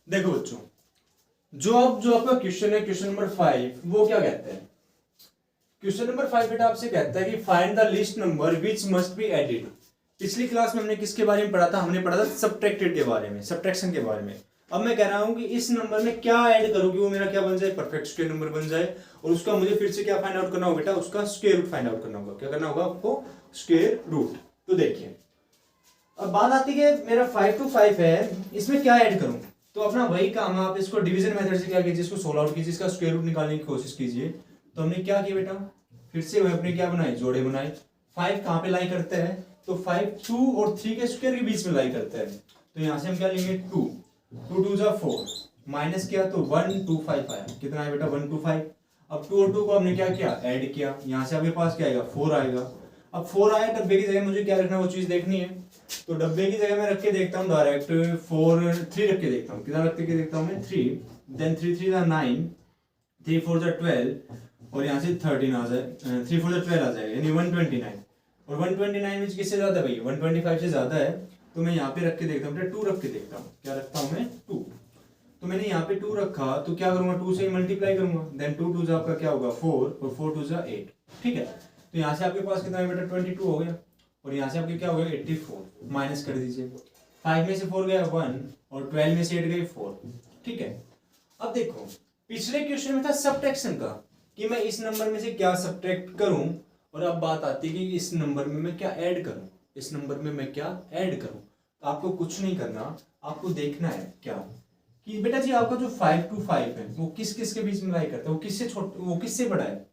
देखो बच्चों, जो आपका क्वेश्चन है, क्वेश्चन नंबर 5, वो क्या कहता है? क्वेश्चन नंबर 5 बेटा आपसे कहता है कि find the list number which must be added. पिछली क्लास में हमने किसके बारे में पढ़ा था? हमने पढ़ा था सब्ट्रैक्टेड के बारे में, सब्ट्रैक्शन के बारे में। अब मैं कह रहा हूं कि इस नंबर में क्या ऐड करूं कि वो मेरा क्या बन जाए, परफेक्ट स्क्वायर नंबर बन जाए। और उसका मुझे फिर से क्या फाइंड आउट करना होगा बेटा? उसका स्क्वायर रूट फाइंड आउट करना होगा। क्या करना होगा आपको? Square root. तो देखिए, अब बात आती है कि मेरा 5 to 5 है, इसमें क्या ऐड करूं? तो अपना वही काम, आप इसको डिवीजन मेथड से क्या कीजिए, इसको सोल्व आउट कीजिए, इसका स्क्वायर रूट निकालने की कोशिश कीजिए। तो हमने क्या किया बेटा? फिर से वह अपने क्या बनाए, जोड़े बनाए। 5 कहाँ पे लाई करते हैं? तो 5 2 और 3 के स्क्वायर के बीच में लाई करते हैं। तो यहां से हम क्या लेंगे? 2 2 2 जा 4 माइनस किया तो 1 2 5 आया। कितना है बेटा? 1 2 5। अब 2 और 2 को हमने क्या किया? ऐड किया। यहां से आपके पास क्या आएगा? 4 आएगा। अब 4 आया, डब्बे की जगह मुझे क्या रखना है, वो चीज देखनी है। तो डब्बे की जगह मैं रख के देखता हूँ डायरेक्ट 4 3 रख के देखता हूँ। कितना रख के देखता हूँ मैं? 3। देन 3 3 9, 3 4 12 और यहाँ से 13 आ जाए, 3 4 12 आ जाएगा, यानी 129। और 129 में किससे ज्यादा भाई? 125 से ज्यादा है। तो मैं यहाँ पे रख के देखता हूँ, 2 रख के देखता हूँ। क्या रखता हूँ मैं? 2। तो मैंने यहाँ पे 2 रखा, तो क्या करूंगा? 2 से मल्टीप्लाई करूंगा। देन 2 2 आपका क्या होगा? 4 और 4 2 8। ठीक है, तो यहाँ से आपके पास कितना है बेटा? 22 हो गया। और यहाँ से आपके क्या हो गया? 84। माइनस कर दीजिए। 5 में से 4 गया 1 और 12 में से 8 गए 4। ठीक है, अब देखो, पिछले क्वेश्चन में था सब्ट्रैक्शन का, कि मैं इस नंबर में से क्या सब्ट्रैक्ट करूं। और अब बात आती है कि इस नंबर में मैं क्या ऐड करूं, इस नंबर में मैं क्या ऐड करूं। तो आपको कुछ नहीं करना, आपको देखना है क्या कि बेटा जी आपका जो 5 to 5 है वो किस किस के बीच में लाई करता है, वो किससे छोटा, वो किससे बड़ा है?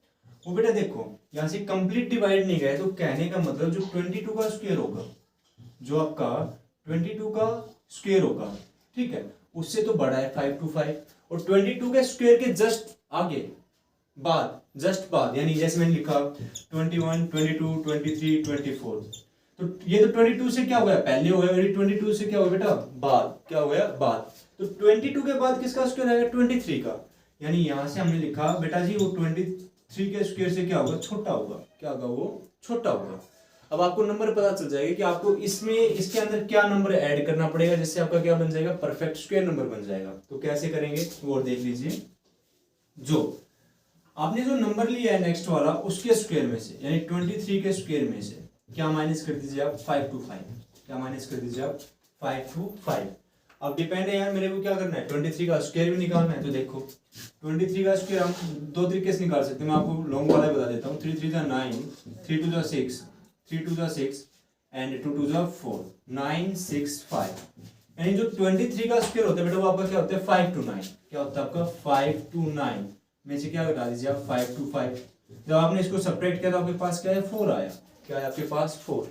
वो बेटा देखो, यहाँ से कंप्लीट डिवाइड नहीं गए, तो कहने का मतलब जो 22 का स्क्वायर होगा, जो आपका 22 का स्क्वायर होगा, ठीक है, उससे तो बड़ा है 5 to 5। और 22 के स्क्वायर के जस्ट आगे, बाद, जस्ट बाद, यानी जैसे मैंने लिखा 21 22 23 24, तो ये तो 22 से क्या हो गया? पहले हो गया। 22 से क्या हो गया बेटा? बाद। क्या हो गया? बाद। तो 22 के बाद किसका स्क्वायर आएगा? 23 का। यानी यहां से हमने लिखा बेटा जी वो 23 के स्क्वायर से क्या होगा? छोटा होगा। क्या होगा? वो छोटा होगा। अब आपको नंबर पता चल जाएगा कि आपको इसमें, इसके अंदर क्या नंबर ऐड करना पड़ेगा, जिससे आपका क्या बन जाएगा? परफेक्ट स्क्वायर नंबर बन जाएगा। तो कैसे करेंगे वो देख लीजिए। जो आपने जो नंबर लिया है नेक्स्ट वाला, उसके स्क्वायर में से, यानी 23 के स्क्वायर में से क्या माइनस कर दीजिए आप? 5 to 5। क्या माइनस कर दीजिए आप? 5 to 5। अब डिपेंड है यार, मेरे को क्या करना है? 23 का स्क्वायर भी निकालना है। तो देखो 23 का स्क्वायर हम दो तरीके से निकाल सकते हैं। मैं आपको लॉन्ग वाला बता देता हूँ। 3 3 9, 3 2 6, 3 2 6 एंड 2 2 4, 9 6 5। यानी जो 23 का स्क्वायर होता है बेटा, वो आपका क्या होता है? 5 to 9। क्या होता है आपका? 5 to 9 में से क्या घटा दीजिए आप? 5 to 5। जब आपने इसको सब्ट्रैक्ट किया तो आपके पास क्या है? 4 आया। क्या है आपके पास? 4।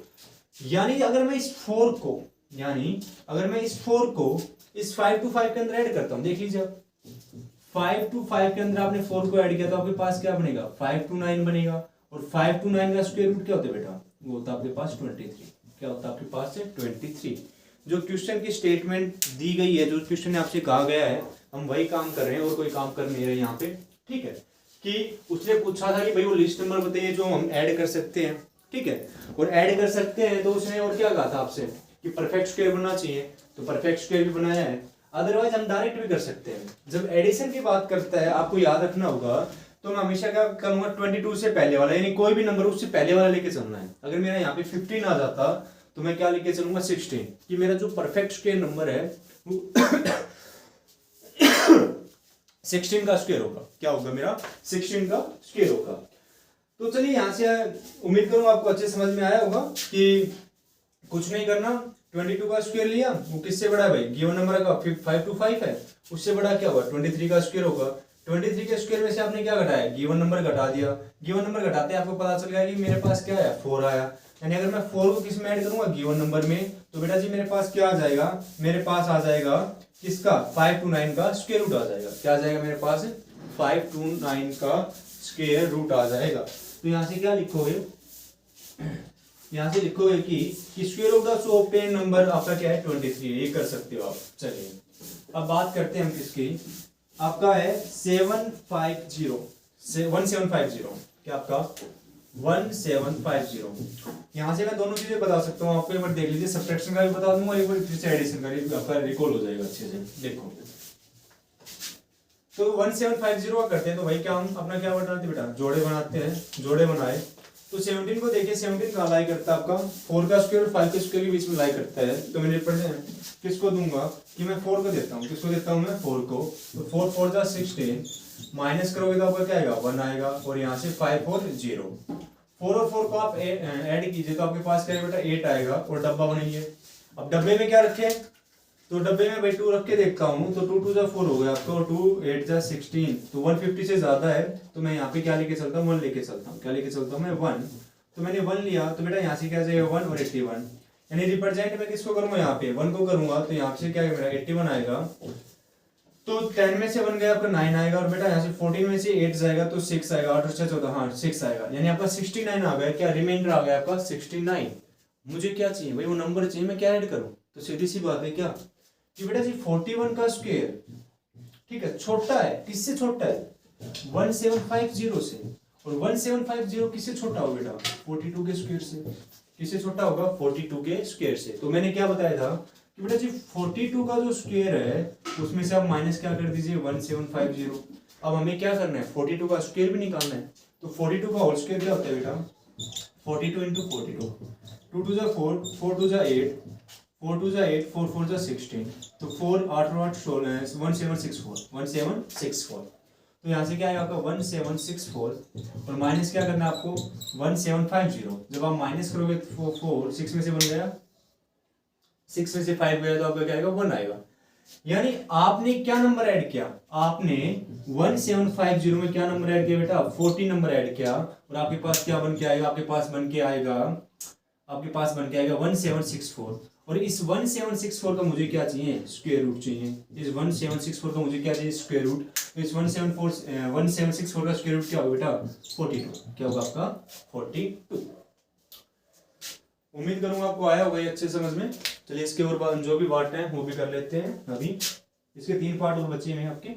यानी अगर मैं इस 4 को, यानी अगर मैं इस 4 को इस 5 to 5 के अंदर ऐड करता हूं, देख लीजिए आप, 5 to 5 के अंदर आपने 4 को ऐड किया तो आपके पास क्या बनेगा? 5 to 9 बनेगा। और 5 to 9 का स्क्वायर रूट क्या होता है बेटा? वो होता है आपके पास 23। क्या होता है आपके पास? 23। जो क्वेश्चन की स्टेटमेंट दी गई है, जो क्वेश्चन में आपसे कहा गया है, हम वही काम कर रहे हैं और कोई काम कर नहीं रहे यहाँ पे। ठीक है, कि उसने पूछा था कि भाई वो लिस्ट नंबर बताइए जो हम ऐड कर सकते हैं। ठीक है, और ऐड कर सकते हैं तो उसने और क्या कहा था आपसे कि परफेक्ट स्क्वायर बनना चाहिए, तो परफेक्ट स्क्वायर भी बनाया है। अदरवाइज हम डायरेक्ट भी कर सकते हैं। जब एडिशन की बात करता है, आपको याद रखना होगा, तो मैं हमेशा क्या करूंगा? 22 से पहले वाला, यानी कोई भी नंबर उससे पहले वाला लेके चलना है। अगर मेरा यहाँ पे 15 आ जाता तो मैं क्या लेके चलूंगा? 16, कि मेरा जो परफेक्ट स्क्वायर नंबर है वो 16 का स्क्वायर होगा। क्या होगा मेरा? 16 का स्क्वायर होगा। तो चलिए यहाँ से उम्मीद करूंगा आपको अच्छे समझ में आया होगा कि कुछ नहीं करना। 22 का स्क्वायर लिया, वो किससे बड़ा है भाई? गिवन नंबर का 5 to 5 है, उससे बड़ा क्या होगा? 23 का स्क्वायर होगा। 23 के स्क्वायर में से आपने क्या घटाया? गिवन नंबर घटा दिया। गिवन नंबर घटाते आपको पता चल गया कि मेरे पास क्या है? 4 आया। यानी अगर मैं 4 को किस में ऐड करूंगा? गिवन नंबर में, तो बेटा जी मेरे पास क्या आ जाएगा? मेरे पास आ जाएगा किसका? 5 to 9 का स्क्वायर रूट आ जाएगा। क्या आ जाएगा मेरे पास? 5 to 9 का स्क्वायर रूट आ जाएगा। तो यहाँ से क्या लिखोगे? यहाँ से लिखोगे कि square of the open number आपका क्या है? 23। ये कर सकते हो आप। चलिए अब बात करते हैं हम किसकी। आपका है 1750। क्या आपका? 1750। यहाँ से मैं दोनों चीजें बता सकता हूँ आपको। एक बार देख लीजिए, सब्ट्रैक्शन का भी बता दूंगा, एक बार फिर से एडिशन का भी आपका रिकॉल हो जाएगा अच्छे से। देखो तो 1750 का करते हैं, तो भाई क्या हम अपना क्या बनाते हैं बेटा, जोड़े बनाते हैं, जोड़े बनाए तो 17 को देखिए 17 का लाई करता है आपका 4 का स्क्वायर और 5 के स्क्वायर के बीच में लाई करता है, तो मैंने किसको दूंगा कि मैं 4 को देता हूँ, किसको देता हूँ मैं 4 को, तो 4 4 जा 16 माइनस करोगे तो आपका क्या आएगा 1 आएगा, और यहाँ से 5 4 0, 4 और 4 को आप ऐड कीजिए तो आपके पास क्या है बेटा 8 आएगा, और डब्बा बनाइए। अब डब्बे में क्या रखे, तो डब्बे में भाई 2 रख के देखता हूँ, तो 2 2 जा 4 हो गया आपको, 2 8 जा 16, तो 150 से ज्यादा है, तो मैं यहाँ पे क्या लेके चलता हूँ 1 लेके चलता हूँ, क्या लेके चलता हूँ मैं 1, तो मैंने 1 लिया, तो बेटा यहाँ से क्या जाएगा 1 और 81, यानी रिप्रेजेंट में किसको करूंगा यहाँ पे 1 को करूंगा, तो यहाँ से क्या है मेरा 81 आएगा, तो 10 में से 1 गया आपका 9 आएगा, और बेटा यहाँ से 14 में से 8 जाएगा तो 6 आएगा, 8 और 6 14, हाँ 6 आएगा, यानी आपका 69 आ गया, क्या रिमाइंडर आ गया आपका 69। मुझे क्या चाहिए भाई, वो नंबर चाहिए, मैं क्या ऐड करूं, तो सीधी सी बात है क्या कि बेटा जी 41 का स्क्वायर ठीक है छोटा है, किससे छोटा है 1750 से, और 1750 किससे छोटा होगा बेटा 42 के स्क्वायर से, किससे छोटा होगा 42 के स्क्वायर से। तो मैंने क्या बताया था कि बेटा जी 42 का जो स्क्वायर है उसमें से आप माइनस क्या कर दीजिए 1750। अब हमें क्या करना है 42 का स्क्वायर भी निकालना है, तो 42 का होल स्क्वायर क्या होता है बेटा 42 इंटू 42, 2 2 जा 4, 4 2 जा 8, 4 2 जा 8, 4 4 जा 16, तो 4 8 और 8 16 1764, 1764, तो यहाँ से क्या आएगा आपका 1764, और माइनस क्या करना है आपको 1750, जब आप माइनस करोगे 4 6 में से 1 गया, 6 में से 5 गया, तो आपका क्या आएगा 1 आएगा, यानी आपने क्या नंबर ऐड किया, आपने 1750 में क्या नंबर ऐड किया बेटा 40 नंबर ऐड किया, और आपके पास क्या बन के आएगा, आपके पास बन के आएगा 1764, और इस 1764 का मुझे क्या चाहिए स्क्वायर रूट चाहिए, इस 1764 का मुझे क्या चाहिए स्क्वायर रूट, तो इस 1764 का स्क्वायर रूट क्या होगा बेटा 42, क्या होगा आपका 42। उम्मीद करूंगा आपको आया होगा ये अच्छे समझ में। चलिए इसके और जो भी पार्ट हैं वो भी कर लेते हैं, अभी इसके 3 पार्ट और बचे हैं आपके।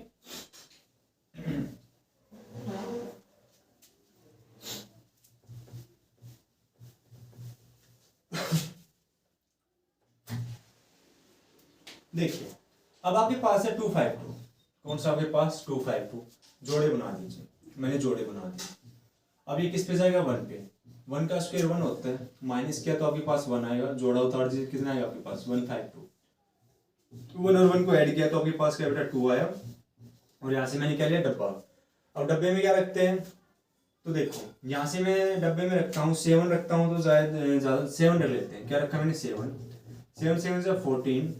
देखिए अब आपके पास है 252, कौन सा आपके पास 252, जोड़े बना दीजिए, मैंने जोड़े बना दिए। अब ये किस पे जाएगा 1 पे, 1 का स्क्वायर 1 होता है, माइनस किया तो आपके पास 1 आएगा, जोड़ा उतार दीजिए कितना आएगा आपके पास 152, 1 और 1 को ऐड किया तो आपके पास क्या बेटा 2 आया, और यहाँ से मैंने क्या लिया डब्बा। अब डब्बे में क्या रखते हैं, तो देखो यहाँ से मैं डब्बे में रखता हूँ 7 रखता हूँ, तो ज्यादा 7 रख लेते हैं, क्या रखा मैंने 7 7 7 से 14,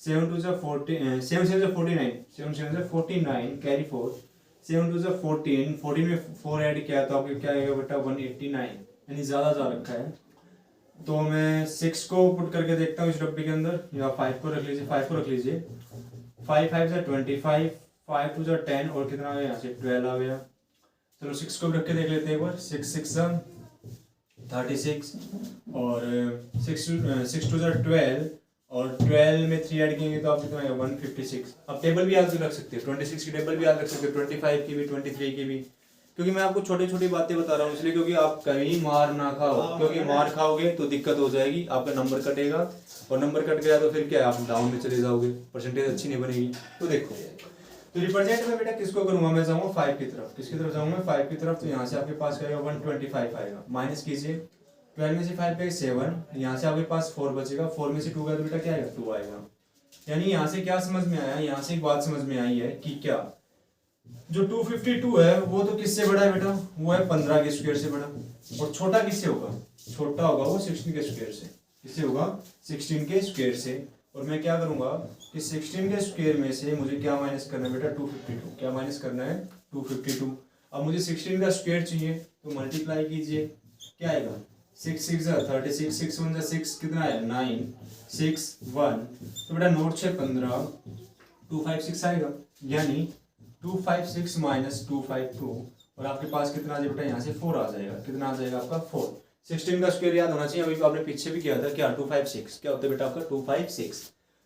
7 2 से 14, 7 7 से 49, 7 7 से 49 कैरी 4, 7 2 से 14, 14 में 4 ऐड किया तो आपको क्या आएगा बेटा 189, यानी ज्यादा जा रखा है, तो मैं 6 को पुट करके देखता हूँ इस डब्बे के अंदर, या 5 को रख लीजिए, 5 को रख लीजिए, 5 5 से 25, 5 2 से 10, और कितना आ गया यहाँ से 12 आ गया। चलो 6 को रख के देख लेते हैं एक बार, 6 6 36, और 6 2 से 12, और 12 में 3 ऐड करेंगे तो आप कितना आएगा 156। अब टेबल भी याद रख सकते हो, 26 की टेबल भी याद रख सकते हो, 25 की भी, 23 की भी, क्योंकि मैं आपको छोटी छोटी बातें बता रहा हूँ इसलिए, क्योंकि आप कहीं मार ना खाओ, क्योंकि मार खाओगे तो दिक्कत हो जाएगी, आपका नंबर कटेगा, और नंबर कट गया तो फिर क्या है आप डाउन में चले जाओगे, परसेंटेज अच्छी नहीं बनेगी। तो देखो तो रिप्रेजेंट में बेटा किसको करूंगा, मैं जाऊंगा 5 की तरफ, किसकी तरफ जाऊंगा 5 की तरफ, तो यहाँ से आपके पास क्या आएगा 125 आएगा, माइनस कीजिए 12 में से 5 गए 7, यहाँ से आपके पास 4 बचेगा, 4 में से 2 गया तो बेटा क्या आएगा 2 आएगा। यानी यहाँ से क्या समझ में आया, यहाँ से एक बात समझ में आई है कि क्या जो 252 है वो तो किससे बड़ा है बेटा, वो है 15 के स्क्वायर से बड़ा, और छोटा किससे होगा, छोटा होगा वो 16 के स्क्वायर से, किससे होगा 16 के स्क्वायर से। और मैं क्या करूंगा कि 16 के स्क्वायर में से मुझे क्या माइनस करना है बेटा 252, क्या माइनस करना है 252। अब मुझे 16 का स्क्वायर चाहिए तो मल्टीप्लाई कीजिए, क्या आएगा 6 6 36, 6 1 6 कितना है 9, 6 1, तो बेटा नोट से 15, 256 आएगा, यानी 256 माइनस 252, और आपके पास कितना आ जाएगा बेटा यहाँ से 4 आ जाएगा, कितना आ जाएगा आपका 4। 16 का स्क्वायर याद होना चाहिए, अभी आपने पीछे भी किया था, क्या 256, क्या होता है बेटा आपका 256।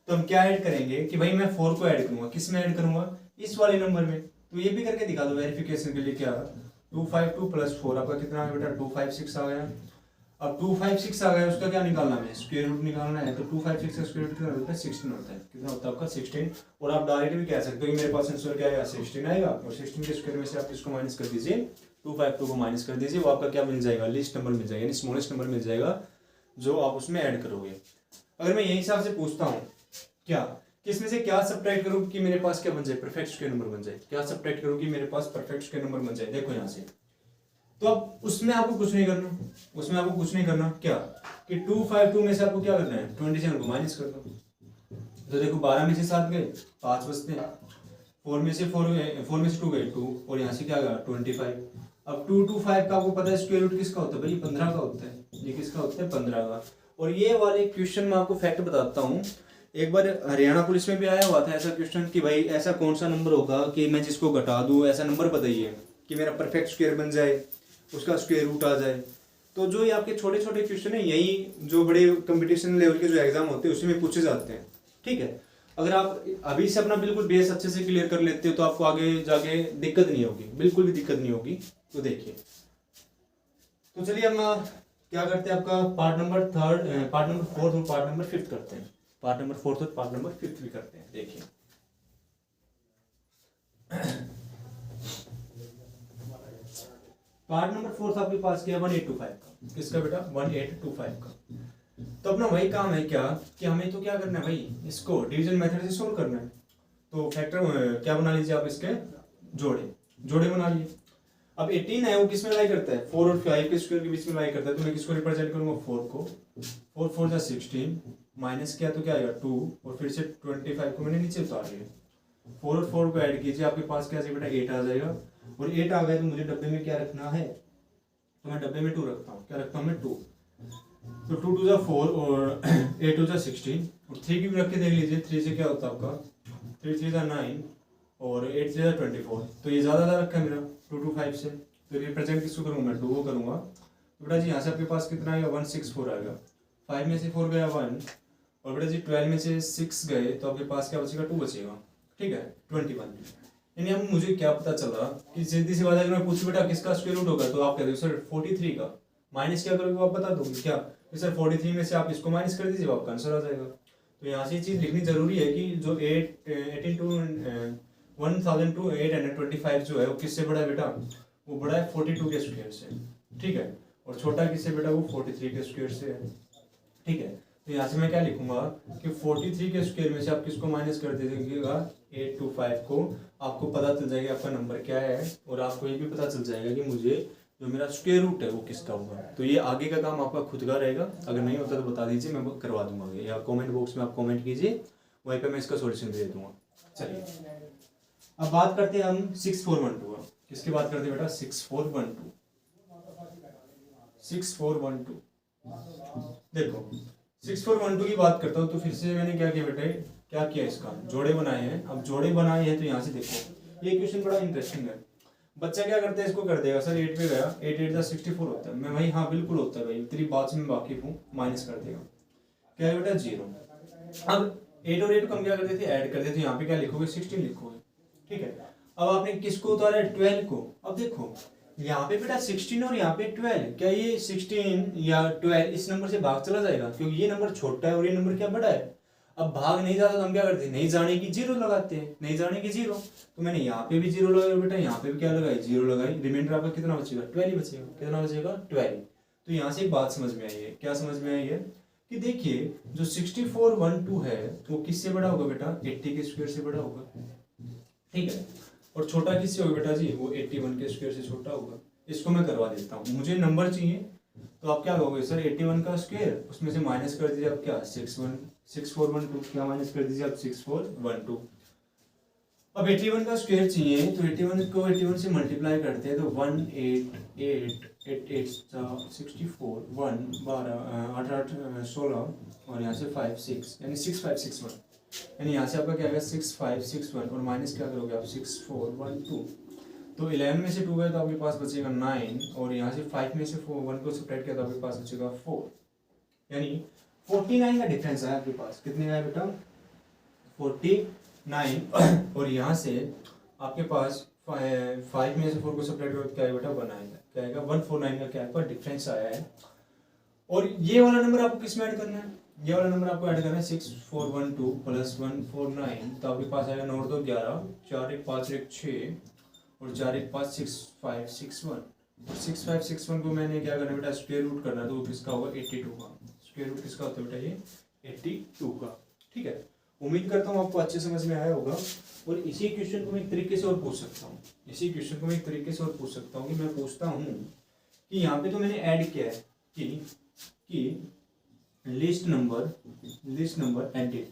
तो हम क्या ऐड करेंगे कि भाई मैं 4 को ऐड करूंगा, किस में ऐड करूंगा इस वाले नंबर में, तो ये भी करके दिखा दो वेरिफिकेशन के लिए, क्या 252 प्लस 4 आपका कितना आ गया बेटा 256 आ गया। अब 256 आ गया, उसका क्या निकालना है, स्क्वायर रूट निकालना है। तो 256 का स्क्वायर रूट कितना होता है, 16 होता है। कितना होता है आपका 16। और आप डायरेक्ट भी कह सकते हो कि मेरे पास आंसर क्या आएगा, 16 आएगा। और 16 के स्क्वायर में से आप इसको माइनस कर दीजिए, 252 को माइनस कर दीजिए, वो आपका क्या मिल जाएगा, लीस्ट नंबर मिल जाएगा, यानी स्मॉलेस्ट नंबर मिल जाएगा जो आप उसमें ऐड करोगे। अगर मैं यही हिसाब से पूछता हूँ क्या कि इसमें से क्या सब्ट्रैक्ट करूँ कि मेरे पास क्या बन जाए, परफेक्ट स्क्वायर नंबर बन जाए, क्या सब्ट्रैक्ट करूँ कि मेरे पास परफेक्ट स्क्वायर नंबर बन जाए। देखो यहाँ से, तो अब उसमें आपको कुछ नहीं करना, उसमें आपको कुछ नहीं करना, क्या कि 252 में से आपको क्या करना है, 27 को माइनस कर दो। तो देखो 12 में से 7 गए, 5 बचते हैं, 4 में से 2 गए 2, और यहाँ से क्या गया 25। अब 225 का आपको पता है स्क्वायर रूट किसका होता है भाई, 15 का होता है। ये किसका होता है, 15 का। और ये वाले क्वेश्चन में आपको फैक्ट बताता हूँ, एक बार हरियाणा पुलिस में भी आया हुआ था ऐसा क्वेश्चन कि भाई ऐसा कौन सा नंबर होगा कि मैं जिसको घटा दूं, ऐसा नंबर बताइए कि मेरा परफेक्ट स्क्वायर बन जाए, उसका स्क्वायर रूट आ जाए। तो जो ये आपके छोटे छोटे क्वेश्चन है, यही जो बड़े कंपटीशन लेवल के जो एग्जाम होते हैं उसी में पूछे जाते हैं। ठीक है, अगर आप अभी से अपना बिल्कुल बेस अच्छे से क्लियर कर लेते हो तो आपको आगे जाके दिक्कत नहीं होगी, बिल्कुल भी दिक्कत नहीं होगी। तो देखिए, तो चलिए हम क्या करते हैं, आपका पार्ट नंबर 4 और पार्ट नंबर 5 करते हैं। पार्ट नंबर 4 और पार्ट नंबर 5 भी करते हैं। देखिए पार्ट नंबर 4 आपके पास क्या 1825 का, किसका बेटा 1825 का। तो अपना वही काम है क्या कि हमें तो क्या करना है भाई, इसको डिवीजन मेथड से सोल्व करना है। तो फैक्टर क्या बना लीजिए आप, इसके जोड़े बना लिए। अब 18 है वो किस में लाई करता है, 4 और 5 के स्क्वायर के बीच में लाई करता है। तो मैं किसको रिप्रेजेंट करूंगा, 4 को। 4 4 जा 16 माइनस किया तो क्या आएगा 2, और फिर से 25 को मैंने नीचे उतार लिया। 4 और 4 को ऐड कीजिए, आपके पास क्या बेटा 8 आ जाएगा। और 8 आ गया तो मुझे डब्बे में क्या रखना है, तो मैं डब्बे में 2 रखता हूँ। क्या रखता हूँ मैं 2। तो 2 2 जा 4 और 8 2 जा 16, और 3 की भी रख के देख लीजिए। 3 से क्या होता है आपका 3 3 जा 9 और 8 3 जा 24। तो ये ज़्यादा रखा है मेरा 2 2 5 से। तो रिप्रेजेंट किसको करूँगा मैं, 2 को करूँगा। तो बेटा जी यहाँ से आपके पास कितना आएगा 164 आएगा। 5 में से 4 गया 1, और बेटा जी 12 में से 6 गए तो आपके पास क्या बचेगा 2 बचेगा। ठीक है 21। यानी अब मुझे क्या पता चला कि सीधी सी बात है, अगर मैं पूछूं बेटा किसका स्क्वायर रूट होगा, तो आप कह दो सर 43 का। माइनस क्या करोगे आप बता दोगे क्या, तो सर 43 में से आप इसको माइनस कर दीजिए, आपका आंसर आ जाएगा। तो यहाँ से ये चीज़ लिखनी जरूरी है कि जो 18 to 1225 जो है वो किससे बड़ा है बेटा, वो बड़ा है 42 के स्क्वायर से। ठीक है, और छोटा किससे बेटा, वो 43 के स्क्वायर से है। ठीक है, तो यहाँ से मैं क्या लिखूंगा कि 43 के स्क्वायर में से आप किसको माइनस कर दीजिएगा 825 को, आपको पता चल जाएगा आपका नंबर क्या है। और आपको ये भी पता चल जाएगा कि मुझे जो मेरा स्क्वायर रूट है वो किसका होगा। तो ये आगे का काम आपका खुद का रहेगा, अगर नहीं होता तो बता दीजिए, मैं करवा दूंगा आगे, या कमेंट बॉक्स में आप कमेंट कीजिए, वहीं पे मैं इसका सॉल्यूशन दे दूंगा। चलिए अब बात करते हैं हम 6412। किसकी बात करते हैं बेटा, 6412। देखो 6412 की बात करता हूँ तो फिर से मैंने क्या किया बेटे, क्या किया, इसका जोड़े बनाए हैं। अब जोड़े बनाए हैं तो यहाँ से देखो ये क्वेश्चन बड़ा इंटरेस्टिंग है। बच्चा क्या करता है, इसको कर देगा सर 8 पे गया, 8 8 जा 64 होता है। मैं भाई हाँ बिल्कुल होता है भाई, तेरी बात से मैं वाकिफ हूँ। माइनस कर देगा, क्या है बेटा 0। अब 8 और 8 को हम क्या करते थे, ऐड करते थे। यहाँ पे क्या लिखोगे 16 लिखोगे। ठीक है, अब आपने किसको उतारा है 12 को। अब देखो यहाँ पे बेटा 16 और यहाँ पे 12, क्या ये 16 या 12 इस नंबर से भाग चला जाएगा, क्योंकि ये नंबर छोटा है और ये नंबर क्या बड़ा है। अब भाग नहीं जाता तो हम क्या करते हैं, नहीं जाने की 0 लगाते हैं, नहीं जाने की 0। तो मैंने यहाँ पे भी 0 लगाया बेटा, यहाँ पे भी क्या लगाई 0 लगाई। रिमाइंडर आपका कितना बचेगा 12 बचेगा। कितना बचेगा 12। तो यहाँ से एक बात समझ में आई है, क्या समझ में आई है कि देखिए जो 6412 है वो किससे बड़ा होगा बेटा, 80 के स्क्वायर से बड़ा होगा। ठीक है, और छोटा किससे होगा बेटा जी, वो 81 के स्क्वायर से छोटा होगा। इसको मैं करवा देता हूँ, मुझे नंबर चाहिए। तो आप क्या कहोगे सर 81 का स्क्वायर, उसमें से माइनस कर दीजिए आप क्या 6412, क्या माइनस कर दीजिए आप 6412। अब 81 का स्क्वायर चाहिए तो 81 को 81 से मल्टीप्लाई करते हैं तो 188 8 64 1 12 8 8 16 और यहाँ से 5 6 यानी 6561, यानी यहाँ से आपका क्या आएगा 6561 और माइनस क्या करोगे आप 6412। तो 11 में से 2 गए तो आपके पास बचेगा 9 और यहाँ से 5 में से 1 को सब्ट्रैक्ट किया तो आपके पास बचेगा 4, यानी 49 का डिफरेंस है आपके पास। कितने का है बेटा 49। और यहाँ से आपके पास 5 में से 4 को सब्ट्रैक्ट करो क्या है बेटा 1 आएगा। क्या आएगा 149 का क्या आपका डिफरेंस आया है। और ये वाला नंबर आपको किस में ऐड करना है, ये वाला नंबर आपको ऐड करना है 6412 प्लस 149, तो आपके पास आएगा 9 2 11, 4 1 5 1 6 और 4 1 5 6 5 6 1। और 6 5 6 1 को मैंने क्या करना है बेटा, स्क्वायर रूट करना है, तो वो किसका होगा 82 का। स्क्वायर रूट किसका होता है बेटा, ये 82 का। ठीक है, उम्मीद करता हूँ आपको अच्छे समझ में आया होगा। और इसी क्वेश्चन को मैं एक तरीके से और पूछ सकता हूँ, इसी क्वेश्चन को मैं एक तरीके से और पूछ सकता हूँ कि मैं पूछता हूँ कि यहाँ पे तो मैंने ऐड किया है कि लिस्ट नंबर एडिड।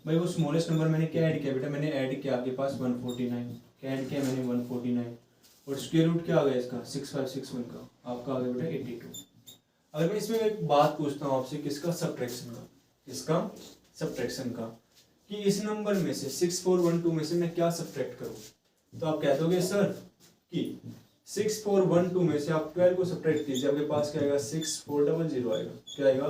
भाई वो स्मॉलेस्ट नंबर मैंने क्या ऐड किया बेटा, मैंने ऐड किया आपके पास 149, क्या ऐड किया मैंने 149, और स्क्वायर रूट क्या आ गया इसका 6561 का, आपका आ गया बेटा 82। अगर मैं इसमें एक बात पूछता हूँ आपसे, किसका, सब्ट्रैक्शन का, कि इस नंबर में से 6412 में से मैं क्या सब्ट्रैक्ट करूँ, तो आप कह दोगे सर कि 6412 में से आप 12 को सब्ट्रैक्ट कीजिए, आपके पास क्या आएगा 6400 आएगा। क्या आएगा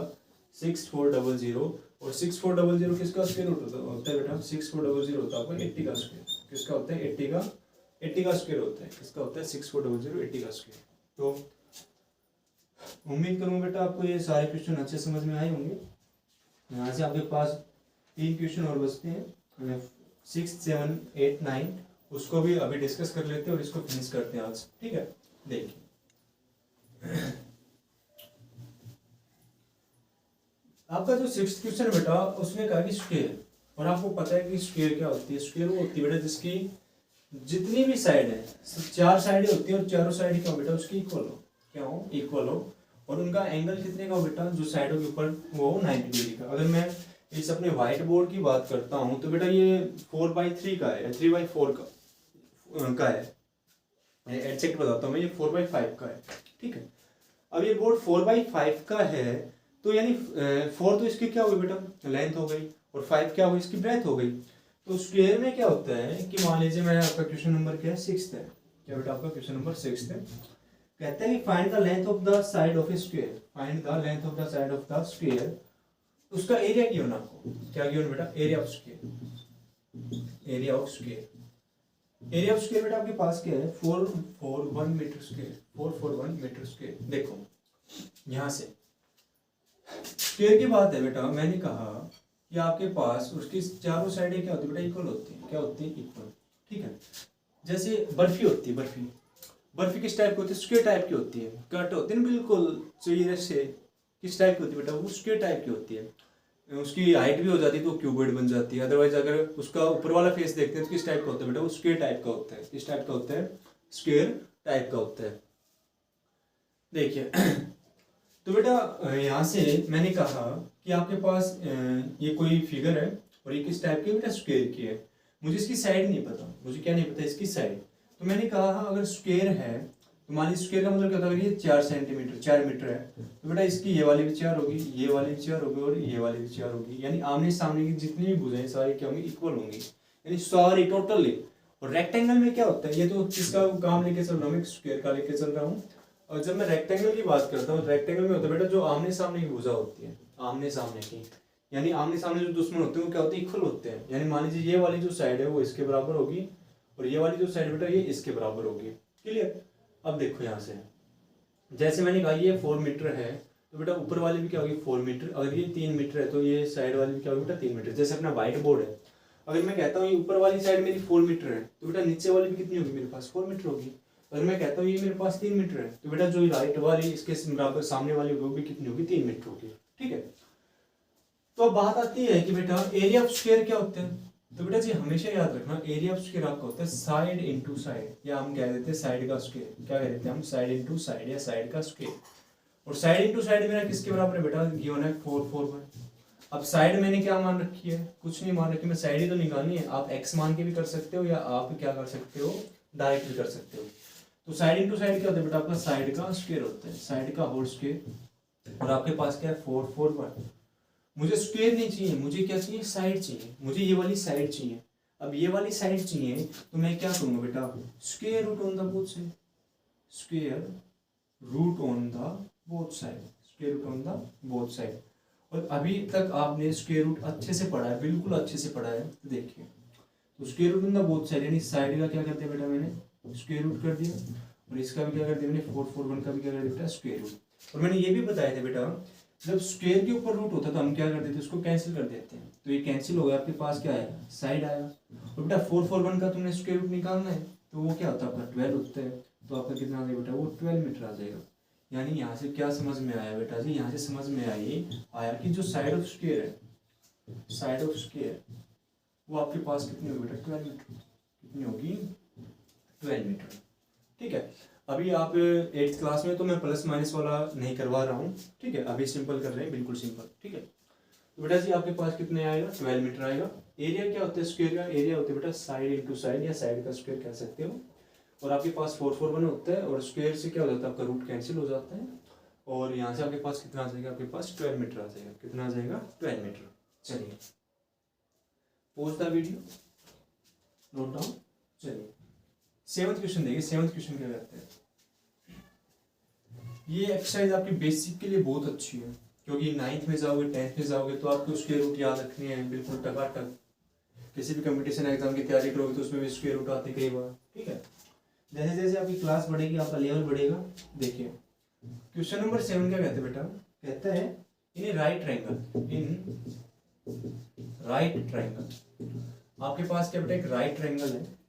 6400, और 6400 किसका स्क्वायर रूट होता है बेटा, 6400 होता है आपका 80 का स्क्वायर। किसका होता है 80 का स्क्वायर होता है। किसका होता है 6400 80 का स्क्वायर। तो उम्मीद करूंगा बेटा आपको ये सारे क्वेश्चन अच्छे समझ में आए होंगे। यहाँ से आपके पास 3 क्वेश्चन और बचते हैं, 6 7 8 9, उसको भी अभी डिस्कस कर लेते हैं और इसको फिनिश करते हैं आज। ठीक है, देखिए आपका जो 6th क्वेश्चन है बेटा, उसने कहा कि स्क्वायर, और आपको पता है कि स्क्वायर क्या होती है, स्क्वायर वो होती है बेटा जिसकी जितनी भी साइड है, 4 साइड होती है, और चारों साइड क्या हो बेटा उसकी इक्वल हो, क्या हो इक्वल हो, और उनका एंगल कितने का हो बेटा, जो साइडों के ऊपर वो 90 डिग्री का। अगर मैं इस अपने व्हाइट बोर्ड की बात करता हूँ तो बेटा ये 4/3 का है, 3/4 का है, एग्जैक्ट बताता हूँ मैं, ये 4/5 का है। ठीक है, अब ये बोर्ड 4/5 का है, तो यानी 4 तो इसकी क्या हो गई बेटा लेंथ हो गई, और 5 क्या हो गई इसकी ब्रेथ हो गई। तो स्क्वायर में क्या होता है कि मान लीजिए मैं, आपका क्वेश्चन नंबर क्या है 6th है, क्या बेटा आपका क्वेश्चन नंबर 6th है, कहता है कि find the length of the side of A square, find the length of the side of the square, उसका एरिया गिवन आपको, क्या गिवन बेटा, area of square, area of square. Area of square बेटा आपके पास क्या है 441 मीटर स्क्वायर, 441 मीटर स्क्वायर। देखो यहां से स्क्वायर की बात है बेटा, मैंने कहा कि आपके पास उसकी चारों साइडें क्या होती है बेटा, इक्वल होती है, क्या होती है इक्वल। ठीक है, जैसे बर्फी होती है, बर्फी किस टाइप की होती है, स्क्वायर टाइप की होती है, कट होती है ना बिल्कुल चाहिए से, किस टाइप की होती है बेटा, वो स्क्वायर टाइप की होती है, उसकी हाइट भी हो जाती है तो क्यूबॉइड बन जाती है। अदरवाइज अगर उसका ऊपर वाला फेस देखते हैं तो किस टाइप का होता है बेटा, वो स्क्वायर टाइप का होता है। किस टाइप का होता है, स्क्वायर टाइप का होता है। देखिए तो बेटा यहाँ से मैंने कहा कि आपके पास ये कोई फिगर है और ये किस टाइप की बेटा, स्क्वायर की है। मुझे इसकी साइड नहीं पता, मुझे क्या नहीं पता इसकी साइड, तो मैंने कहा अगर स्क्वायर है तो मान लीजिए स्क्वायर का मतलब क्या होता है, अगर ये 4 सेंटीमीटर 4 मीटर है तो बेटा इसकी ये वाली भी 4 होगी, ये वाली भी 4 होगी, और ये वाली भी 4 होगी, यानी आमने सामने की जितनी भी भुजाएं सारी क्या होंगी, इक्वल होंगी, यानी सारी टोटली। और रेक्टेंगल में क्या होता है, ये तो किसका काम लेके चल रहा हूँ मैं, स्क्वायर का लेके चल रहा हूँ। और जब मैं रेक्टेंगल की बात करता हूँ, रेक्टेंगल में होता है बेटा जो आमने सामने की भुजा होती है, आमने सामने की, यानी आमने सामने जो दुश्मन होते हैं वो क्या होते हैं, इक्वल होते हैं। यानी मान लीजिए ये वाली जो साइड है वो इसके बराबर होगी, और ये वाली जो साइड बेटा ये इसके बराबर होगी। क्लियर। अब देखो यहाँ से जैसे मैंने कहा ये 4 मीटर है, तो बेटा ऊपर वाली भी क्या होगी 4 मीटर, अगर ये 3 मीटर है तो ये साइड वाली भी क्या होगी बेटा 3 मीटर। जैसे अपना व्हाइट बोर्ड है, अगर मैं कहता हूँ ये ऊपर वाली साइड मेरी 4 मीटर है तो बेटा नीचे वाली भी कितनी होगी मेरे पास 4 मीटर होगी। अगर मैं कहता हूँ ये मेरे पास 3 मीटर है तो बेटा जो राइट वाली इसके बराबर सामने वाली होगी कितनी होगी 3 मीटर होगी। ठीक है, तो अब बात आती है कि बेटा एरिया ऑफ स्क्वायर क्या होते हैं, तो बेटा जी हमेशा याद रखना एरिया ऑफ स्क्वायर आपका होता है साइड इनटू साइड, या हम कह देते हैं साइड का स्क्वायर। क्या कह देते हैं हम, साइड इनटू साइड या साइड का स्क्वायर। और साइड इनटू साइड मेरा किसके बराबर है बेटा, गिवन है 441। अब साइड मैंने क्या मान रखी है, कुछ नहीं मान रखी, मैं साइड ही तो निकालनी है। आप एक्स मान के भी कर सकते हो या आप क्या कर सकते हो डायरेक्ट भी कर सकते हो। तो साइड इनटू साइड क्या होता है बेटा, आपका साइड का स्क्वायर होता है, साइड का होल स्क्वायर। और आपके पास क्या है 441। मुझे स्क्वायर नहीं चाहिए, मुझे क्या चाहिए साइड चाहिए, मुझे ये वाली साइड चाहिए। अब ये वाली साइड चाहिए तो मैं क्या करूंगा बेटा, square root on the both side, square root on the both side, square root on the both side. और अभी तक आपने स्क्वायर रूट अच्छे से पढ़ा है, बिल्कुल अच्छे से पढ़ा है। देखिए तो square root on the both side यानी साइड का क्या कर दिया बेटा मैंने स्क्वायर रूट कर दिया, और इसका भी क्या कर दिया मैंने 441 का भी क्या कर दिया बेटा स्क्वायर रूट। और मैंने ये भी बताया था बेटा, जब स्क्वायर के ऊपर रूट होता है तो हम क्या कर देते हैं, उसको कैंसिल कर देते हैं। तो ये कैंसिल हो गया, आपके पास क्या आएगा, साइड आएगा। और बेटा 441 का तुमने स्क्वायर रूट निकालना है, तो वो क्या होता है आपका 12 होता है। तो आपका कितना आ जाएगा बेटा, वो 12 मीटर आ जाएगा। यानी यहाँ से क्या समझ में आया बेटा जी, यहाँ से समझ में आया कि जो साइड ऑफ स्क्वायर है, साइड ऑफ स्क्वायर वो आपके पास कितनी होगी बेटा, 12 मीटर। कितनी होगी, 12 मीटर। ठीक है, अभी आप 8th क्लास में तो मैं प्लस माइनस वाला नहीं करवा रहा हूँ, ठीक है, अभी सिंपल कर रहे हैं, बिल्कुल सिंपल। ठीक है, तो बेटा जी आपके पास कितने आएगा, 12 मीटर आएगा। एरिया क्या होता है स्क्वायर का, एरिया होता है बेटा साइड इंटू साइड, या साइड का स्क्वायर कह सकते हो। और आपके पास 441 होता है, और स्क्वायर से क्या हो जाता है आपका रूट कैंसिल हो जाता है। और यहाँ से आपके पास कितना आ जाएगा, आपके पास 12 मीटर आ जाएगा। कितना आ जाएगा, 12 मीटर। चलिए pause the video, note down. चलिए 7th क्वेश्चन देखिए। 7th क्वेश्चन क्या कहते हैं, ये एक्सरसाइज आपकी बेसिक के लिए बहुत अच्छी है, क्योंकि 9th में जाओगे 10th में जाओगे तो आपको स्क्वायर रूट याद रखनी है बिल्कुल टकाटक। किसी भी कंपटीशन एग्जाम की तैयारी करोगे तो उसमें भी स्क्वायर रूट आते कई बार। ठीक है, जैसे जैसे आपकी क्लास बढ़ेगी, आपका लेवल बढ़ेगा। देखिए क्वेश्चन नंबर 7 क्या कहते हैं बेटा, कहता है in right triangle, in right triangle. आपके पास क्या बेटा, एक राइट ट्रायंगल है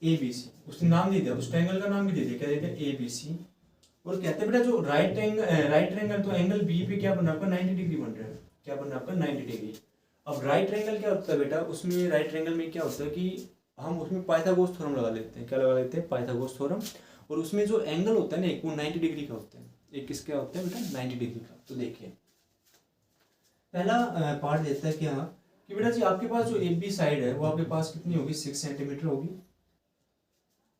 ABC, उसने नाम दे दिया, उस ट्रायंगल का नाम भी दे दिया, क्या देते हैं, ABC। और कहते हैं बेटा जो राइट ट्रायंगल तो एंगल बी पे क्या बना आपका, 90 डिग्री बन रहा है। क्या बन रहा है आपका, 90 डिग्री। अब राइट ट्रायंगल क्या होता है बेटा, उसमें राइट ट्रायंगल में क्या होता है कि हम उसमें पाइथागोरस थ्योरम लगा लेते हैं। क्या लगा लेते हैं, पाइथागोरस थ्योरम। और उसमें जो एंगल होता है ना, एक वो 90 डिग्री का होता है, एक किसका होता है बेटा, 90 डिग्री का। तो देखिए पहला पार्ट देता है क्या, कि बेटा जी आपके पास जो AB साइड है वो आपके पास कितनी होगी, 6 सेंटीमीटर होगी।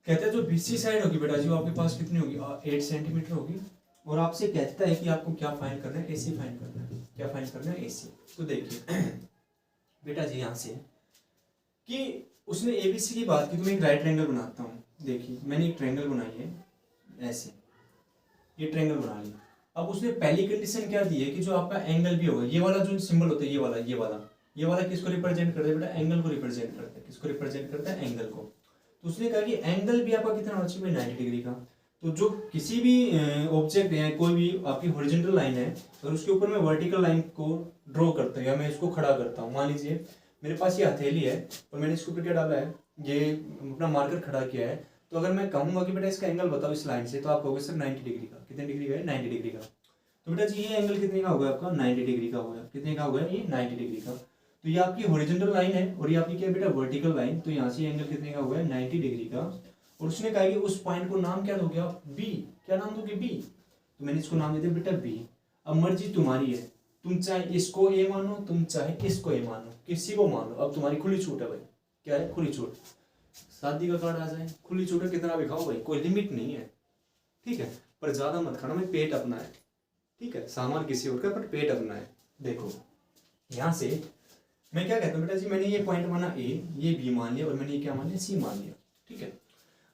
कहते हैं जो BC साइड होगी बेटा जी वो आपके पास कितनी होगी, 8 सेंटीमीटर होगी। और आपसे कहता है कि आपको क्या फाइंड करना है, AC फाइंड करना है। क्या फाइंड करना है, AC। तो देखिए बेटा जी यहाँ से कि उसने ABC की बात की, तो मैं एक राइट ट्रायंगल बनाता हूँ। देखिए मैंने एक ट्रायंगल बनाई है ऐसे, ये ट्रायंगल बना लिया। अब उसने पहली कंडीशन क्या दी है कि जो आपका एंगल भी होगा, ये वाला जो सिंबल होता है, ये वाला किसको रिप्रेजेंट करता है बेटा, एंगल को रिप्रेजेंट करता है। किसको रिप्रेजेंट करता है, एंगल को। तो उसने कहा कि एंगल भी आपका कितना होना चाहिए, 90 डिग्री का। तो जो किसी भी ऑब्जेक्ट है, कोई भी आपकी हॉरिजॉन्टल लाइन है, और उसके ऊपर मैं वर्टिकल लाइन को ड्रॉ करता हूँ या मैं इसको खड़ा करता हूँ। मान लीजिए मेरे पास ये हथेली है और मैंने इसके ऊपर क्या डाला है, ये अपना मार्कर खड़ा किया है। तो अगर मैं कहूँगा कि बेटा इसका एंगल बताओ इस लाइन से, तो आप कहोगे सर 90 डिग्री का। कितने डिग्री का है, 90 डिग्री का। तो बेटा जी ये एंगल कितने का होगा आपका, 90 डिग्री का होगा। कितने का होगा, ये 90 डिग्री का। तो ये आपकी हॉरिजॉन्टल लाइन है और ये आपकी क्या बेटा, वर्टिकल लाइन। तो यहाँ से एंगल कितने का होगा, 90 डिग्री का। और उसने कहा कि उस पॉइंट को नाम क्या दोगे आप, बी। क्या नाम दोगे, बी। तो मैंने इसको नाम दे दिया बेटा बी। अब मर्जी तुम्हारी है, तुम चाहे इसको ए मानो, तुम चाहे इसको ए मानो, किसी को मान लो। अब तुम्हारी खुली छूट है भाई। क्या है, खुली छूट। शादी का कार्ड आ जाए, खुली छूट है, कितना भी खाओ भाई, कोई लिमिट नहीं है। ठीक है, पर ज्यादा मत खाना भाई, पेट अपना है। ठीक है, सामान किसी और का, पर पेट अपना है। देखो यहाँ से मैं क्या कहता हूँ बेटा जी, मैंने ये पॉइंट माना ए, ये बी मान लिया, और मैंने ये क्या मान लिया, सी मान लिया। ठीक है,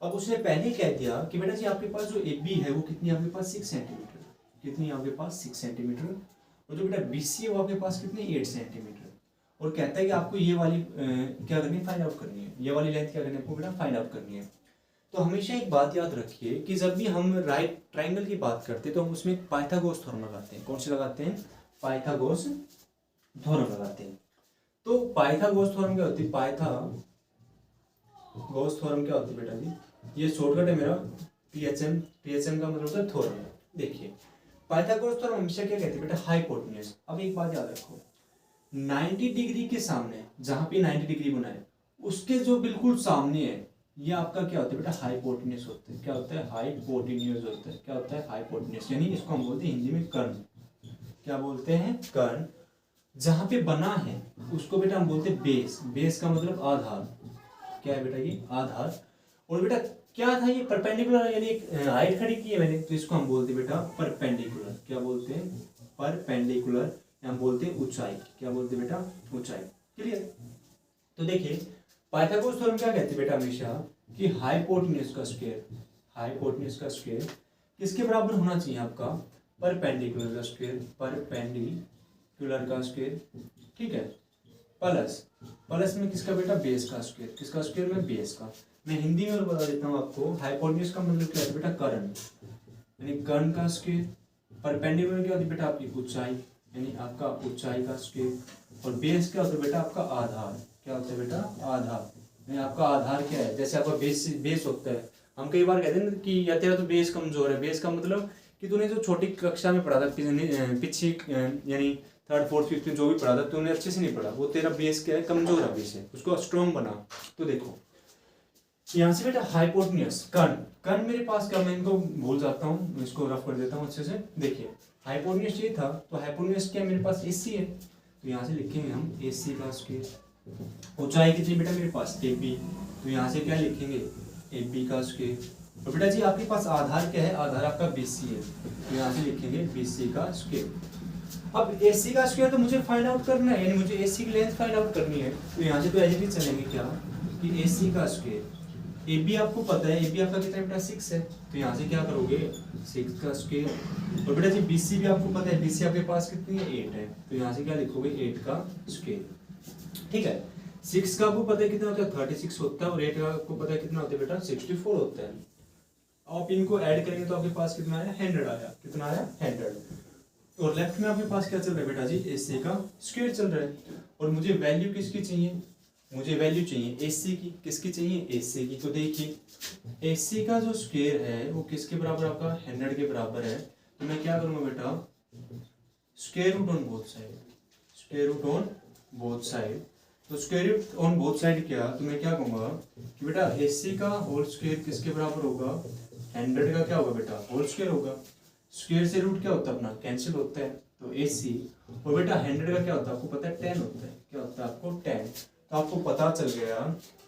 अब उसने पहले कह दिया कि बेटा जी आपके पास जो ए बी है वो कितनी आपके पास, 6 सेंटीमीटर। कितनी आपके पास, 6 सेंटीमीटर। और जो बेटा बी सी है वो आपके पास कितनी, 8 सेंटीमीटर। और कहता है कि आपको ये वाली क्या करनी है, फाइंड आउट करनी है। ये वाली लेंथ क्या करनी है आपको बेटा, फाइंड आउट करनी है। तो हमेशा एक बात याद रखिए कि जब भी हम राइट ट्रायंगल की बात करते हैं तो हम उसमें पाइथागोरस थ्योरम लगाते हैं। कौन से लगाते हैं, पाइथागोरस थ्योरम लगाते हैं। तो पाइथागोरस थ्योरम क्या होती है, पाइथागोरस थ्योरम क्या होती है बेटा जी, ये शॉर्टकट है मेरा, पीएचएम का मतलब होता है थ्योरम। देखिए पाइथागोरस थ्योरम हमेशा क्या कहते हैं बेटा, हाइपोटेन्यूज। अब एक बात याद रखो, 90 डिग्री के सामने, जहां पे 90 डिग्री बना है उसके जो बिल्कुल सामने है, ये आपका क्या होता है बेटा, हाइपोटेन्यूज होता है। क्या होता है, हाइपोटेन्यूज होता है। क्या होता है, हाइपोटेन्यूज। यानी इसको हम बोलते हैं हिंदी में कर्ण। क्या बोलते हैं, कर्ण। जहां पे बना है उसको बेटा हम बोलते हैं बेस। बेस का मतलब आधार। क्या है बेटा, ये आधार। और बेटा क्या था, ये परपेंडिकुलर, यानी एक हाइट खड़ी की है मैंने, तो इसको हम बोलते हैं बेटा परपेंडिकुलर। क्या बोलते हैं, परपेंडिकुलर। हम बोलते हैं ऊंचाई। क्या बोलते हैं बेटा, ऊंचाई। क्लियर। तो देखिए पाइथागोरस थ्योरम क्या कहते हैं बेटा हमेशा, कि हाइपोटेन्यूज का स्क्वायर, हाइपोटेन्यूज का स्क्वायर किसके बराबर होना चाहिए आपका, परपेंडिकुलर का स्क्वायर, परपेंडिकुलर का स्क्वायर। ठीक है, प्लस प्लस में किसका बेटा, बेस का स्क्वायर। किसका स्क्वायर में, बेस का। मैं हिंदी में बता देता हूँ आपको, हाइपोटेन्यूज का मतलब क्या है बेटा, कर्ण। यानी कर्ण का स्क्वायर परपेंडिकुलर क्या होती है बेटा आपकी ऊंचाई, यानी आपका ऊंचाई का स्क्वायर, और बेस क्या होता है बेटा आपका आधार, क्या होता है बेटा आधार, यानी आपका आधार क्या है, जैसे आपका बेस होता है, हम कई बार कहते हैं ना कि या तेरा तो बेस कमजोर है, बेस का मतलब कि तूने जो छोटी कक्षा में पढ़ा था पिछली यानी थर्ड फोर्थ फिफ्थ में जो भी पढ़ा था तूने अच्छे से नहीं पढ़ा, वो तेरा बेस क्या है कमजोर है, बेस है, उसको स्ट्रॉन्ग बना। तो देखो यहाँ से बेटा हाइपोटेन्यूस कर्ण मेरे पास क्या, मैं इनको भूल जाता हूँ, इसको रफ कर देता हूँ अच्छे से। देखिए हाइपोटेन्यूस ये था, तो हाइपोटेन्यूस क्या मेरे पास AC है, तो यहाँ से लिखेंगे हम AC का स्क्वायर। ऊंचाई कितनी बेटा मेरे पास AB, तो यहाँ से क्या लिखेंगे AB का स्क्वायर। और बेटा जी आपके पास आधार क्या है, आधार आपका BC है, तो यहाँ से लिखेंगे BC का स्क्वायर। अब AC का स्क्वायर तो मुझे फाइंड आउट करना है, यानी मुझे AC की लेंथ फाइंड आउट करनी है, तो यहाँ से तो ऐसे भी चलेंगे क्या कि AC का स्क्वायर। AB आपको पता है, AB आपका कितना है बेटा 6 है, तो यहाँ से क्या करोगे 6 का स्क्वायर। और बेटा जी BC भी आपको पता है, BC आपके पास कितनी है 8 है, तो यहाँ से क्या लिखोगे 8 का स्क्वायर। ठीक है, 6 का आपको पता है कितना होता है 36 होता है, और 8 का आपको पता है कितना होता है बेटा 64 होता है। आप इनको ऐड करेंगे तो आपके पास कितना आया 100 आया, कितना आया 100। और लेफ्ट में आपके पास क्या चल रहा है बेटा जी AC का स्क्वायर चल रहा है। और मुझे वैल्यू किसकी चाहिए, मुझे वैल्यू चाहिए AC की, किसकी चाहिए AC की। तो देखिए AC का जो स्क्वायर है वो किसके बराबर आपका 100 के बराबर है, तो मैं क्या करूंगा बेटा square root on both side, square root on both side. तो square root on both side क्या, तो मैं क्या कहूंगा कि बेटा AC का होल स्क्वायर किसके बराबर होगा 100 का क्या होगा बेटा होल स्क्वायर होगा। स्क्वायर से रूट क्या होता है अपना कैंसिल होता है, तो AC और बेटा 100 का क्या होता है आपको पता है 10 होता है, क्या होता है आपको 10। तो आपको पता चल गया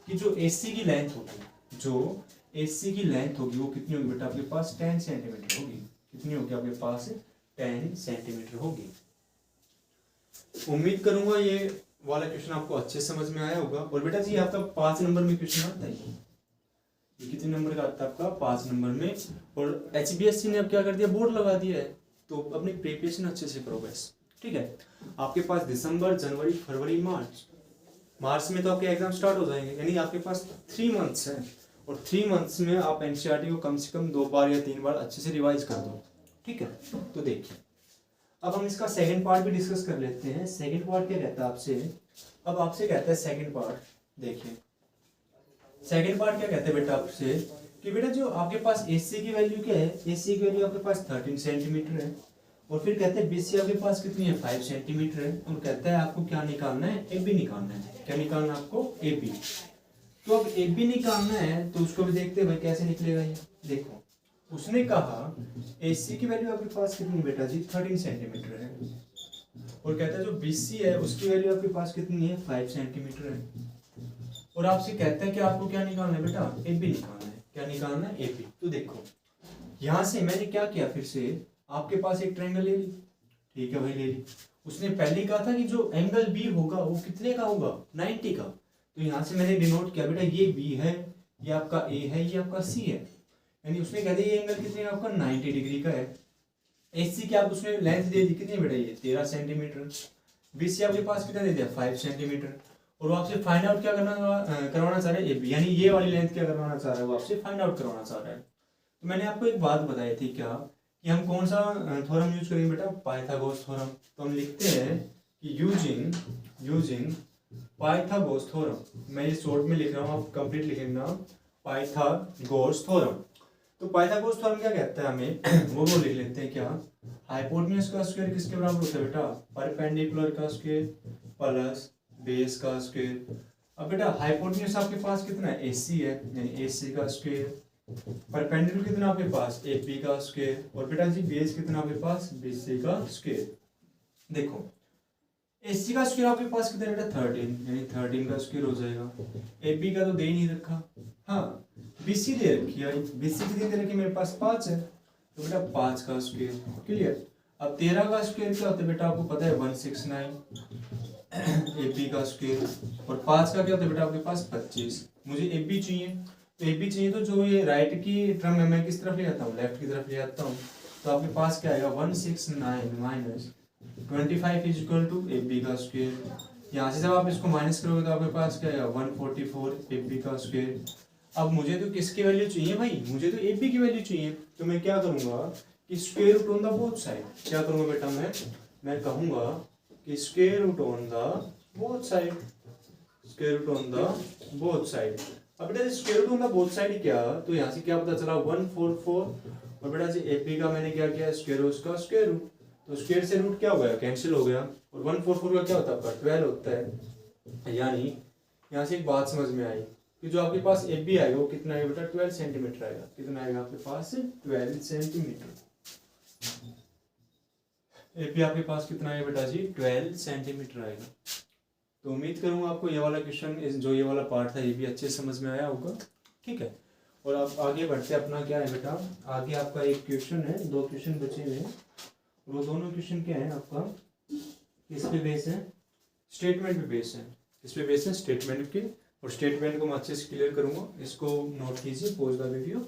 कि जो AC की लेंथ होगी, जो AC की लेंथ होगी वो कितनी होगी बेटा आपके पास 10 सेंटीमीटर होगी, कितनी होगी आपके पास 10 सेंटीमीटर होगी। उम्मीद करूंगा ये वाला क्वेश्चन आपको अच्छे समझ में आया होगा। और बेटा जी आपका 5 नंबर में क्वेश्चन आता है, ये कितने नंबर का आता है आपका 5 नंबर में। और HBSC ने अब क्या कर दिया बोर्ड लगा दिया है, तो अपनी प्रिपरेशन अच्छे से करो बस, ठीक है। आपके पास दिसंबर जनवरी फरवरी मार्च में तो आपके एग्जाम स्टार्ट हो जाएंगे, यानी आपके पास 3 मंथ्स हैं, और 3 मंथ्स में आप NCERT को कम से कम 2 बार या 3 बार अच्छे से रिवाइज कर दो, ठीक है। तो देखिए अब हम इसका सेकंड पार्ट भी डिस्कस कर लेते हैं। सेकंड पार्ट क्या कहता है आपसे, अब आपसे कहता है सेकंड पार्ट, देखिए सेकंड पार्ट क्या कहते हैं बेटा आपसे कि बेटा जो आपके पास AC की वैल्यू क्या है, AC की वैल्यू आपके पास 13 सेंटीमीटर है, और फिर कहते हैं BC आपके पास कितनी है 5 सेंटीमीटर है, और कहता है आपको क्या निकालना है AB निकालना है, क्या निकालना है आपको AB। तो अब AB निकालना है तो उसको भी देखते हैं भाई कैसे निकलेगा ये। देखो उसने कहा AC की वैल्यू आपके पास कितनी बेटा जी 13 सेंटीमीटर है, और कहता है जो BC है उसकी वैल्यू आपके पास कितनी है 5 सेंटीमीटर है, और आपसे कहता है कि आपको क्या निकालना है बेटा AB निकालना है, क्या निकालना है AB। तो देखो यहाँ से मैंने क्या किया, फिर से आपके पास एक ट्रायंगल ले ली, ठीक है भाई ले ली। उसने पहले कहा था कि जो एंगल B होगा वो कितने का होगा 90 का, तो यहाँ से मैंने डिनोट किया बेटा ये B है, ये आपका A है, ये आपका C है, यानी उसने कह दिया ये एंगल कितने का आपका 90 डिग्री का है। AC की आप उसने लेंथ दे दी कितनी बेटा ये 13 सेंटीमीटर, BC आपके पास कितना दे दिया 5 सेंटीमीटर, और आपसे फाइंड आउट क्या करवाना चाह रहा है AB, यानी ये वाली लेंथ क्या करवाना चाह रहा है वो आपसे फाइंड आउट करवाना चाह रहा है। तो मैंने आपको एक बात बताई थी क्या कि हम कौन सा थ्योरम यूज करेंगे बेटा पाइथागोरस थ्योरम। तो हम लिखते हैं कि यूजिंग पाइथागोरस थ्योरम, मैं ये शॉर्ट में लिख रहा हूँ आप कंप्लीट लिखेंगे ना पाइथागोरस थ्योरम। तो पाइथागोरस थ्योरम क्या कहता है हमें वो लिख लेते हैं क्या, हाइपोटेन्यूज का स्क्वायर किसके बराबर होता है बेटा परपेंडिकुलर का स्क्वायर प्लस बेस का स्क्वायर। अब बेटा हाइपोटेन्यूज आपके पास कितना है AC है, यानी AC का स्क्वायर, परपेंडिकुलर कितना आपके पास AB का स्क्वायर, और बेटा जी बेस कितना आपके पास BC का स्क्वायर। देखो AC का स्क्वायर आपके पास कितना है बेटा 13, यानी 13 का स्क्वायर हो जाएगा। AB का तो दे ही नहीं रखा, हाँ BC दे रखी है, BC कितनी दे रखी मेरे पास 5 है, तो बेटा 5 का स्क्वायर क्लियर। अब 13 का स्क्वायर क्या होता है बेटा आपको पता है 169 AB का स्क्वायर, और 5 का क्या होता है बेटा आपके पास 25। मुझे AB चाहिए, तो AB चाहिए तो जो ये राइट की टर्म है मैं किस तरफ ले आता हूँ लेफ्ट की तरफ ले आता हूँ, तो आपके पास क्या आएगा 169 minus 25 is equal to AB का स्क्वायर। यहाँ से जब आप इसको माइनस करोगे तो आपके पास क्या आएगा 144 AB का स्क्वायर। अब मुझे तो किसकी वैल्यू चाहिए भाई, मुझे तो AB की वैल्यू चाहिए, तो मैं क्या करूंगा कि square root on the both side. क्या करूंगा बेटा मैं कहूंगा कि square root on the both side, square root on the both side. अब बेटा square root on the both side क्या, तो यहाँ से क्या पता चला 144, और बेटा जी एपी का मैंने क्या किया स्क्वायर उसका स्क्वायर रूट, तो स्क्वायर से रूट क्या हो गया कैंसिल हो गया, और 144 का क्या होता है आपका 12 होता है। यानी यहाँ से एक बात समझ में आई कि जो आपके पास एफ बी आएगा वो कितना आएगा बेटा 12 सेंटीमीटर आएगा। कितना आएगा आपके पास 12 सेंटीमीटर। एफ बी आपके पास कितना आएगा बेटा जी 12 सेंटीमीटर आएगा। तो उम्मीद करूंगा आपको ये वाला क्वेश्चन जो ये वाला पार्ट था ये भी अच्छे से समझ में आया होगा। ठीक है, और आप आगे बढ़ते अपना क्या है बेटा, आगे आपका एक क्वेश्चन है, 2 क्वेश्चन बचे हुए हैं, वो दोनों क्वेश्चन क्या है आपका किस पे बेस है, स्टेटमेंट पे बेस है। इस पे बेस है स्टेटमेंट के, और स्टेटमेंट को मैं अच्छे से क्लियर करूंगा, इसको नोट कीजिए, पॉज द वीडियो।